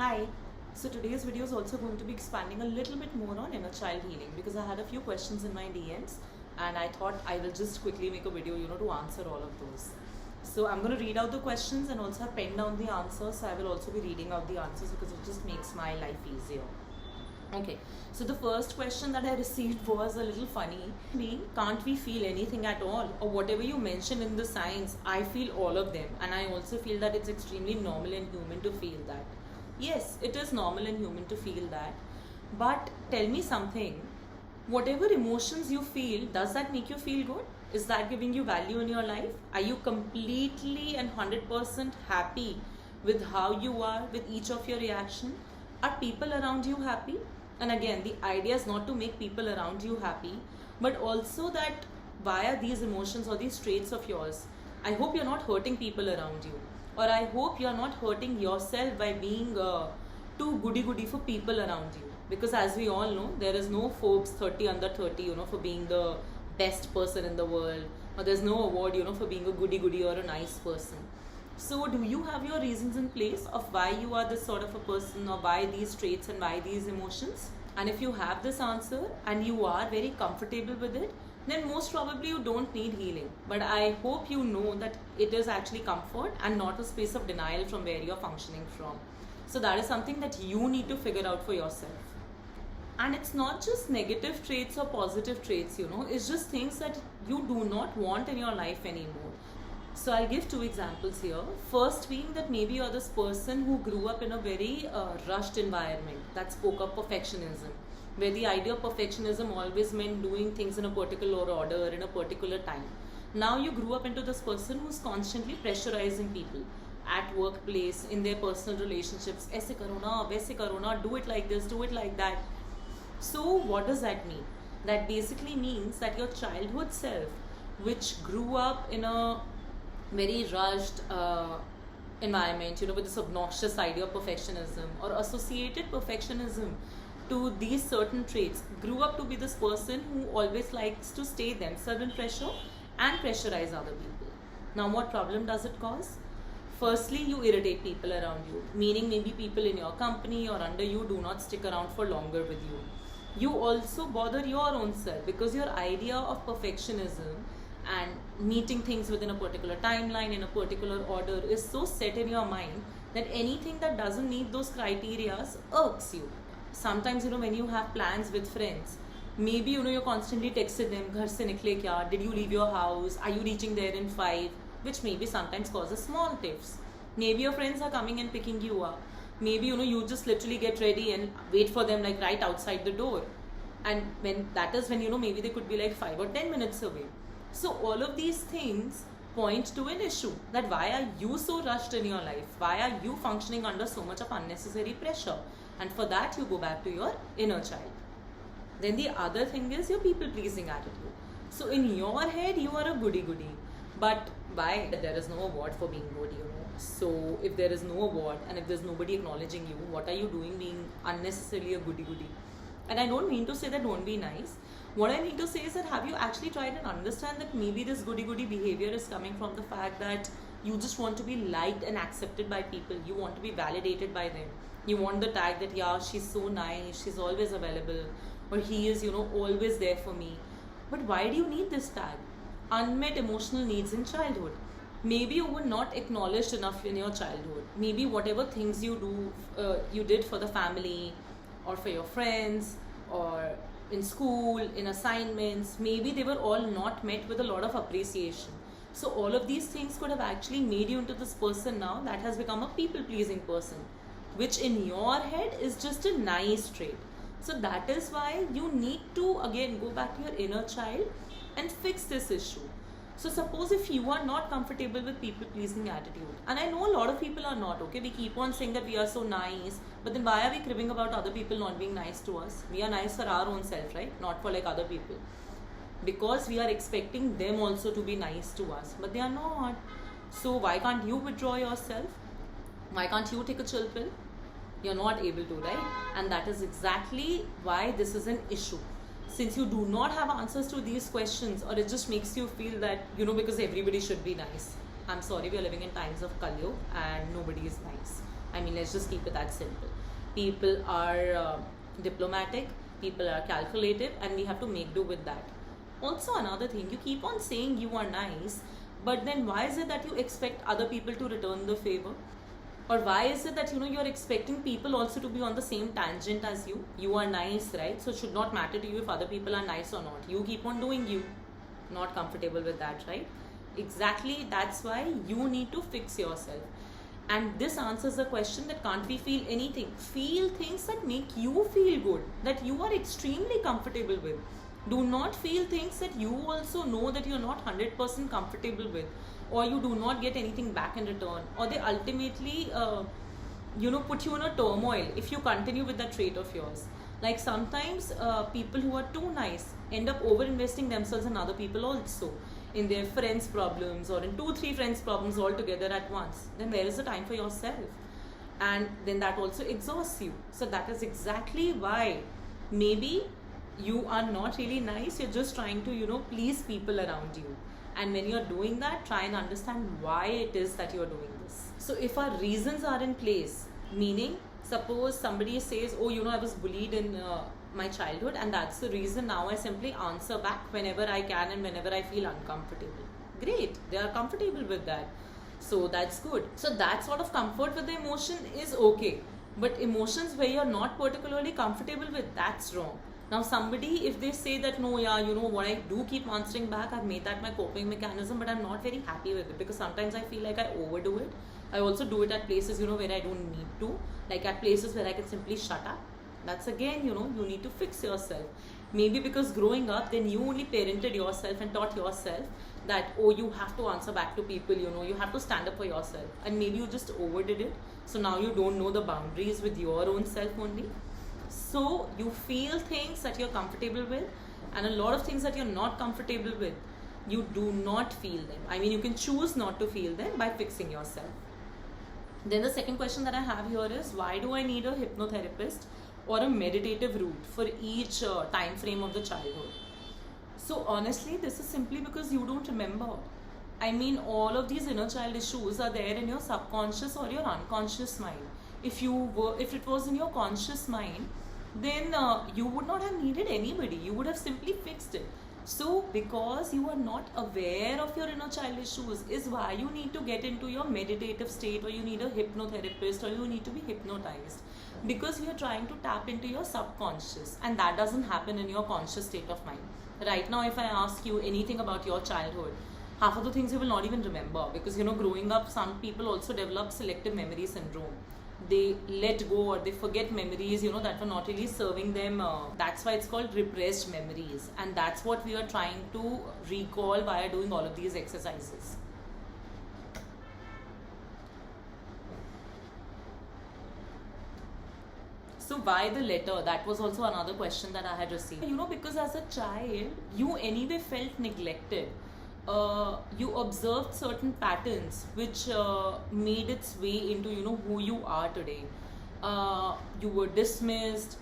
Hi. So today's video is also going to be expanding a little bit more on inner child healing because I had a few questions in my DMs and I thought I will just quickly make a video, to answer all of those. So I'm going to read out the questions and also have penned down the answers. So I will also be reading out the answers because it just makes my life easier. Okay, so the first question that I received was a little funny. Can't we feel anything at all? Or whatever you mentioned in the science, I feel all of them. And I also feel that it's extremely normal and human to feel that. Yes, it is normal and human to feel that. But tell me something. Whatever emotions you feel, does that make you feel good? Is that giving you value in your life? Are you completely and 100% happy with how you are, with each of your reaction? Are people around you happy? And again, the idea is not to make people around you happy, but also that via these emotions or these traits of yours, I hope you're not hurting people around you. Or I hope you're not hurting yourself by being too goody-goody for people around you. Because as we all know, there is no Forbes 30 under 30, for being the best person in the world. Or there's no award, for being a goody-goody or a nice person. So do you have your reasons in place of why you are this sort of a person or why these traits and why these emotions? And if you have this answer and you are very comfortable with it, then most probably you don't need healing. But I hope you know that it is actually comfort and not a space of denial from where you're functioning from. So that is something that you need to figure out for yourself. And it's not just negative traits or positive traits, it's just things that you do not want in your life anymore. So I'll give two examples here. First being that maybe you're this person who grew up in a very rushed environment that spoke of perfectionism, where the idea of perfectionism always meant doing things in a particular order, in a particular time. Now you grew up into this person who's constantly pressurizing people at workplace, in their personal relationships. Aise karo na, waise karo na, do it like this, do it like that. So what does that mean? That basically means that your childhood self, which grew up in a very rushed environment, with this obnoxious idea of perfectionism or associated perfectionism to these certain traits, grew up to be this person who always likes to stay themselves in pressure and pressurize other people. Now what problem does it cause? Firstly, you irritate people around you, meaning maybe people in your company or under you do not stick around for longer with you. You also bother your own self because your idea of perfectionism and meeting things within a particular timeline in a particular order is so set in your mind that anything that doesn't meet those criterias irks you. Sometimes, when you have plans with friends, maybe, you're constantly texting them, ghar se nikle kya, did you leave your house, are you reaching there in 5, which maybe sometimes causes small tiffs. Maybe your friends are coming and picking you up. Maybe, you just literally get ready and wait for them like right outside the door. And when that is when, maybe they could be like 5 or 10 minutes away. So all of these things point to an issue that why are you so rushed in your life? Why are you functioning under so much of unnecessary pressure? And for that you go back to your inner child. Then the other thing is your people pleasing attitude. So in your head you are a goody-goody. But why? There is no award for being good, So if there is no award and if there's nobody acknowledging you, what are you doing being unnecessarily a goody-goody? And I don't mean to say that don't be nice. What I mean to say is that have you actually tried and understand that maybe this goody-goody behavior is coming from the fact that you just want to be liked and accepted by people. You want to be validated by them. You want the tag that, yeah, she's so nice, she's always available, or he is, always there for me. But why do you need this tag? Unmet emotional needs in childhood. Maybe you were not acknowledged enough in your childhood. Maybe whatever things you did for the family or for your friends or in school, in assignments, maybe they were all not met with a lot of appreciation. So all of these things could have actually made you into this person now that has become a people-pleasing person, which in your head is just a nice trait. So that is why you need to again go back to your inner child and fix this issue. So suppose if you are not comfortable with people-pleasing attitude, and I know a lot of people are not, okay? We keep on saying that we are so nice, but then why are we cribbing about other people not being nice to us? We are nice for our own self, right? Not for like other people. Because we are expecting them also to be nice to us, but they are not. So why can't you withdraw yourself? Why can't you take a chill pill? You're not able to, right? And that is exactly why this is an issue. Since you do not have answers to these questions, or it just makes you feel that, because everybody should be nice. I'm sorry, we are living in times of Kali Yuga and nobody is nice. I mean, let's just keep it that simple. People are diplomatic, people are calculative, and we have to make do with that. Also, another thing, you keep on saying you are nice, but then why is it that you expect other people to return the favor? Or why is it that you're expecting people also to be on the same tangent as you? You are nice, right? So it should not matter to you if other people are nice or not. You keep on doing you. Not comfortable with that, right? Exactly, that's why you need to fix yourself. And this answers the question that can't we feel anything? Feel things that make you feel good, that you are extremely comfortable with. Do not feel things that you also know that you're not 100% comfortable with, or you do not get anything back in return, or they ultimately put you in a turmoil if you continue with that trait of yours. Like sometimes people who are too nice end up over investing themselves in other people also, in their friends' problems or in 2-3 friends' problems all together at once. Then where is the time for yourself? And then that also exhausts you. So that is exactly why maybe you are not really nice, you're just trying to please people around you. And when you're doing that, try and understand why it is that you're doing this. So if our reasons are in place, meaning suppose somebody says, oh, I was bullied in my childhood, and that's the reason now I simply answer back whenever I can and whenever I feel uncomfortable. Great, they are comfortable with that. So that's good. So that sort of comfort with the emotion is okay. But emotions where you're not particularly comfortable with, that's wrong. Now somebody, if they say that, no, yeah, what I do keep answering back, I've made that my coping mechanism, but I'm not very happy with it because sometimes I feel like I overdo it. I also do it at places, where I don't need to, like at places where I can simply shut up. That's again, you need to fix yourself. Maybe because growing up, then you only parented yourself and taught yourself that, oh, you have to answer back to people, you have to stand up for yourself. And maybe you just overdid it. So now you don't know the boundaries with your own self only. So you feel things that you're comfortable with, and a lot of things that you're not comfortable with, you do not feel them. I mean, you can choose not to feel them by fixing yourself. Then the second question that I have here is, why do I need a hypnotherapist or a meditative route for each time frame of the childhood? So honestly, this is simply because you don't remember. I mean, all of these inner child issues are there in your subconscious or your unconscious mind. If it was in your conscious mind, then you would not have needed anybody. You would have simply fixed it. So because you are not aware of your inner child issues is why you need to get into your meditative state, or you need a hypnotherapist, or you need to be hypnotized, because we are trying to tap into your subconscious, and that doesn't happen in your conscious state of mind. Right now, if I ask you anything about your childhood, half of the things you will not even remember, because growing up, some people also develop selective memory syndrome. They let go or they forget memories that were not really serving them. That's why it's called repressed memories, and that's what we are trying to recall via doing all of these exercises. So why the letter? That was also another question that I had received. Because as a child, you anyway felt neglected. You observed certain patterns which made its way into who you are today. You were dismissed.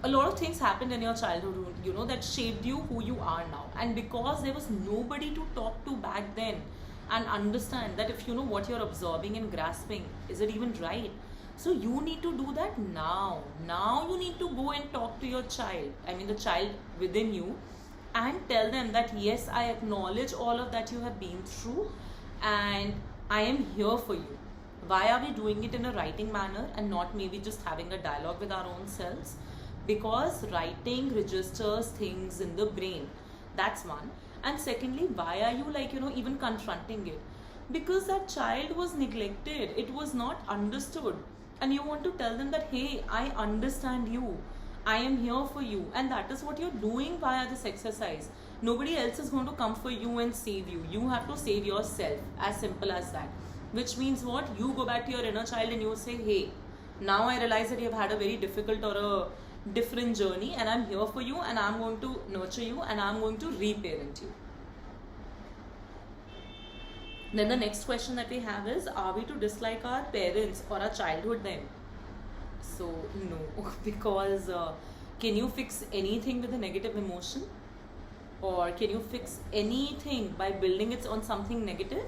A lot of things happened in your childhood that shaped you who you are now. And because there was nobody to talk to back then and understand that if what you're absorbing and grasping, is it even right? So you need to do that now. Now you need to go and talk to your child, I mean the child within you, and tell them that yes, I acknowledge all of that you have been through, and I am here for you. Why are we doing it in a writing manner and not maybe just having a dialogue with our own selves? Because writing registers things in the brain. That's one. And secondly, why are you even confronting it? Because that child was neglected. It was not understood. And you want to tell them that, hey, I understand you. I am here for you. And that is what you're doing via this exercise. Nobody else is going to come for you and save you. You have to save yourself. As simple as that. Which means what? You go back to your inner child and you say, hey, now I realize that you've had a very difficult or a different journey, and I'm here for you, and I'm going to nurture you, and I'm going to reparent you. Then the next question that we have is, are we to dislike our parents or our childhood then? So no, because can you fix anything with a negative emotion? Or can you fix anything by building it on something negative?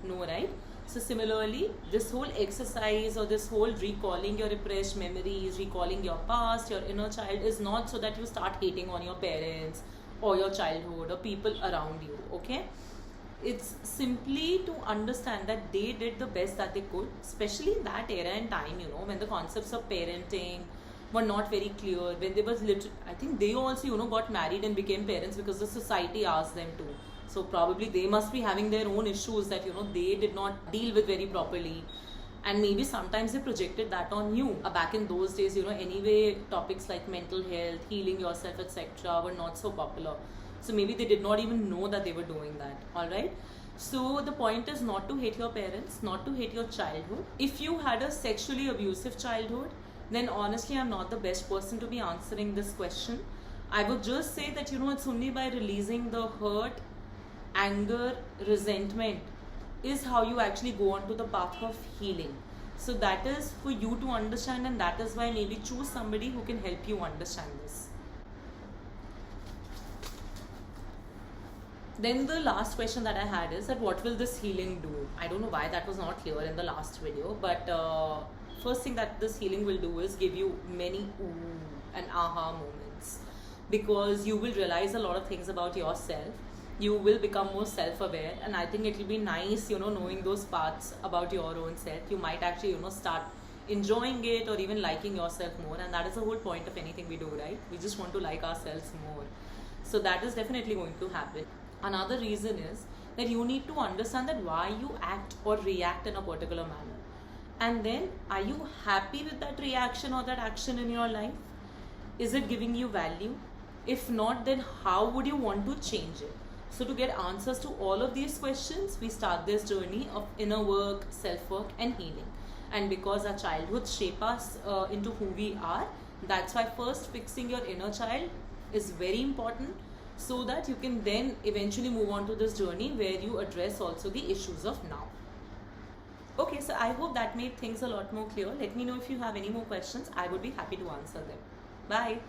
No, right? So similarly, this whole exercise or this whole recalling your repressed memories, recalling your past, your inner child is not so that you start hating on your parents or your childhood or people around you, okay? It's simply to understand that they did the best that they could, especially in that era and time, when the concepts of parenting were not very clear, when they was I think they also, got married and became parents because the society asked them to. So probably they must be having their own issues that, they did not deal with very properly. And maybe sometimes they projected that on you. Back in those days, anyway, topics like mental health, healing yourself, etc. were not so popular. So maybe they did not even know that they were doing that. Alright? So the point is not to hate your parents, not to hate your childhood. If you had a sexually abusive childhood, then honestly I'm not the best person to be answering this question. I would just say that, it's only by releasing the hurt, anger, resentment is how you actually go on to the path of healing. So that is for you to understand, and that is why maybe choose somebody who can help you understand this. Then the last question that I had is that what will this healing do? I don't know why that was not clear in the last video, but first thing that this healing will do is give you many ooh and aha moments, because you will realize a lot of things about yourself. You will become more self-aware, and I think it will be nice, knowing those parts about your own self. You might actually, start enjoying it or even liking yourself more, and that is the whole point of anything we do, right? We just want to like ourselves more. So that is definitely going to happen. Another reason is that you need to understand that why you act or react in a particular manner. And then, are you happy with that reaction or that action in your life? Is it giving you value? If not, then how would you want to change it? So to get answers to all of these questions, we start this journey of inner work, self-work and healing. And because our childhoods shape us into who we are, that's why first fixing your inner child is very important, so that you can then eventually move on to this journey where you address also the issues of now. Okay, so I hope that made things a lot more clear. Let me know if you have any more questions. I would be happy to answer them. Bye.